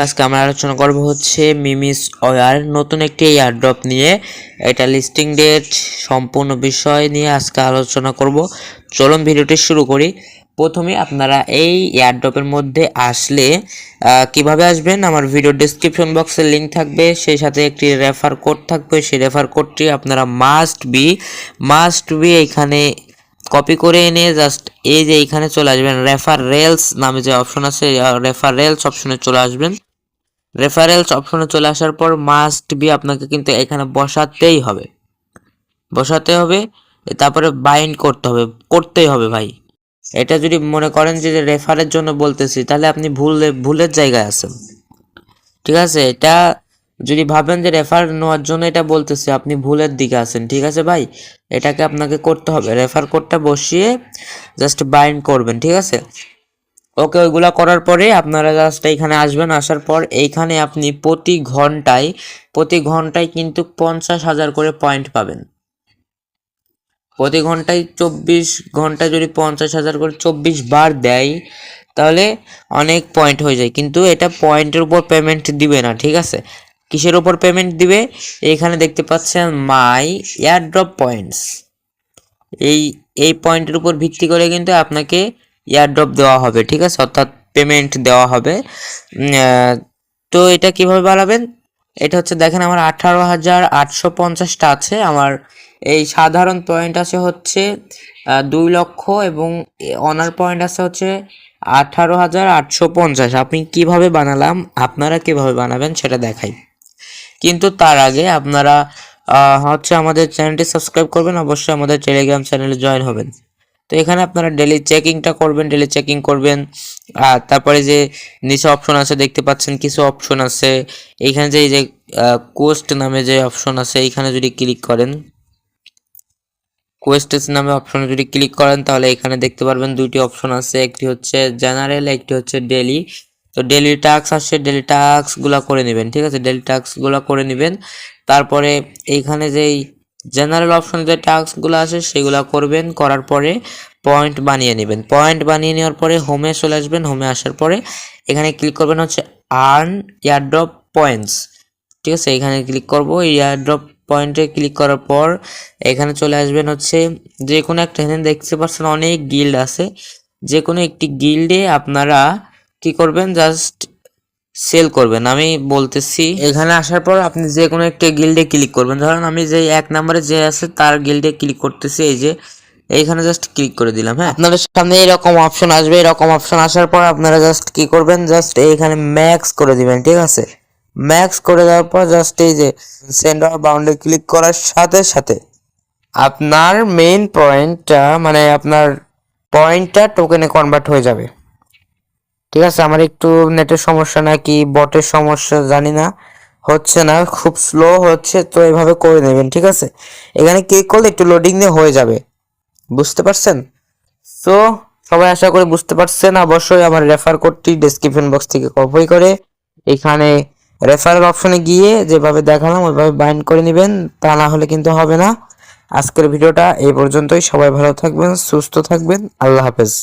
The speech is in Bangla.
আজকে আমরা আলোচনা করব হচ্ছে মিমিস ওয়ার নতুন একটি এয়ারড্রপ নিয়ে। এটা লিস্টিং ডেট সম্পূর্ণ বিষয় নিয়ে আজকে আলোচনা করব। চলুন ভিডিওটি শুরু করি। প্রথমে আপনারা এই এয়ারড্রপের মধ্যে আসলে কিভাবে আসবেন, আমার ভিডিও ডেসক্রিপশন বক্সে লিঙ্ক থাকবে, সেই সাথে একটি রেফার কোড থাকবে। সেই রেফার কোডটি আপনারা মাস্ট বি এখানে কপি করে এনে জাস্ট এই যে এইখানে চলে আসবেন, রেফারেলস নামে যে অপশন আছে, রেফারেলস অপশনে চলে আসবেন। রেফারেলস অপশনে চলে আসার পর মাস্ট বি আপনাকে কিন্তু এখানে বসাতে হবে, তারপরে বাইন্ড করতেই হবে ভাই। এটা যদি মনে করেন যে রেফারের জন্য বলতেছি, তাহলে আপনি ভুলের জায়গায় আছেন। ঠিক আছে, এটা যদি ভাবেন যে রেফার নেওয়ার জন্য এটা বলতেছি, আপনি ভুলের দিকে আছেন। ঠিক আছে ভাই, এটাকে আপনাকে করতে হবে, রেফার কোডটা বসিয়ে জাস্ট বাইন্ড করবেন। ঠিক আছে, ওকে, ওইগুলা করার পরে আপনারা জাস্ট এইখানে আসবেন। আসার পর এইখানে আপনি প্রতি ঘন্টায় কিন্তু 50,000 করে পয়েন্ট পাবেন। প্রতি ঘন্টায় 24 ঘন্টায় যদি 50,000 করে 24 বার দেয়, তাহলে অনেক পয়েন্ট হয়ে যায়। কিন্তু এটা পয়েন্টের উপর পেমেন্ট দিবে না। ঠিক আছে, কিসের উপর পেমেন্ট দিবে? এইখানে দেখতে পাচ্ছেন মাই এয়ারড্রপ পয়েন্টস, এই পয়েন্টের উপর ভিত্তি করে কিন্তু আপনাকে এয়ারড্রপ দেওয়া হবে। ঠিক আছে, অর্থাৎ পেমেন্ট দেওয়া হবে। তো এটা কিভাবে বাড়াবেন? এটা হচ্ছে দেখেন, আমার 18,850টা আছে। আমার এই সাধারণ পয়েন্ট আছে হচ্ছে 2 লক্ষ এবং অনার পয়েন্ট আছে হচ্ছে 18,850। আপনি কিভাবে বানালাম, আপনারা কিভাবে বানাবেন সেটা দেখাই। কিন্তু তার আগে আপনারা হচ্ছে আমাদের চ্যানেলটি সাবস্ক্রাইব করবেন, অবশ্যই আমাদের টেলিগ্রাম চ্যানেলে জয়েন হবেন। তো এখানে আপনারা ডেলি চেকিং করবেন। আর তারপরে যে নিচে অপশন আছে দেখতে পাচ্ছেন, কিছু অপশন আছে এইখানে, যে এই যে কোয়েস্ট নামে যে অপশন আছে, এইখানে যদি ক্লিক করেন, কোয়েস্টেস নামে অপশনে যদি ক্লিক করেন, তাহলে এখানে দেখতে পারবেন দুইটি অপশন আছে, একটি হচ্ছে জেনারেল, একটি হচ্ছে ডেলি। তো ডেলি টাস্ক আসছে, ডেলি টাস্কগুলো করে নেবেন। ঠিক আছে, ডেলি টাস্কগুলো করে নেবেন। তারপরে এইখানে যেই জেনারেল অপশনে যে টাস্কগুলো আছে সেগুলো করবেন। করার পরে পয়েন্ট বানিয়ে নেবেন। পয়েন্ট বানিয়ে নেওয়ার পরে হোমে চলে আসবেন। হোমে আসার পরে এখানে ক্লিক করবেন হচ্ছে আর্ন এয়ারড্রপ পয়েন্টস। ঠিক আছে, এখানে ক্লিক করব। এয়ারড্রপ পয়েন্টে ক্লিক করার পর এখানে চলে আসবেন হচ্ছে যে কোনো একটা, এখানে দেখতে পাচ্ছেন অনেক গিল্ড আছে, যে কোনো একটি গিল্ডে আপনারা কি করবেন, জাস্ট সেল করবেন। আমি বলতেছি, এখানে আসার পর আপনি যে কোনো একটা গিল্ডে ক্লিক করবেন। ধরেন আমি যে 1 নম্বরে যে আছে তার গিল্ডে ক্লিক করতেছি, এই যে এইখানে জাস্ট ক্লিক করে দিলাম। হ্যাঁ, আপনাদের সামনে এরকম অপশন আসবে। এরকম অপশন আসার পর আপনারা জাস্ট কি করবেন, জাস্ট এইখানে ম্যাক্স করে দিবেন। ঠিক আছে, ম্যাক্স করে দেওয়ার পর জাস্ট এই যে সেন্টার বাউন্ডে ক্লিক করার সাথে সাথে আপনার মেইন পয়েন্টটা, মানে আপনার পয়েন্টটা টোকেনে কনভার্ট হয়ে যাবে। ঠিক আছে, আমার একটু নেটের সমস্যা নাকি বটের সমস্যা জানি না, হচ্ছে না, খুব স্লো হচ্ছে। তো এভাবে করে নেবেন। ঠিক আছে, এখানে ক্লিক করলে একটু লোডিং দিয়ে হয়ে যাবে। বুঝতে পারছেন? তো সবাই আশা করি বুঝতে পারছেন। অবশ্যই আমার রেফার কোডটি ডেসক্রিপশন বক্স থেকে কপি করে এখানে রেফারেল অপশনে গিয়ে যেভাবে দেখালাম ওইভাবে বাইন্ড করে নেবেন, তা না হলে কিন্তু হবে না। আজকের ভিডিওটা এই পর্যন্তই। সবাই ভালো থাকবেন, সুস্থ থাকবেন, আল্লাহ হাফেজ।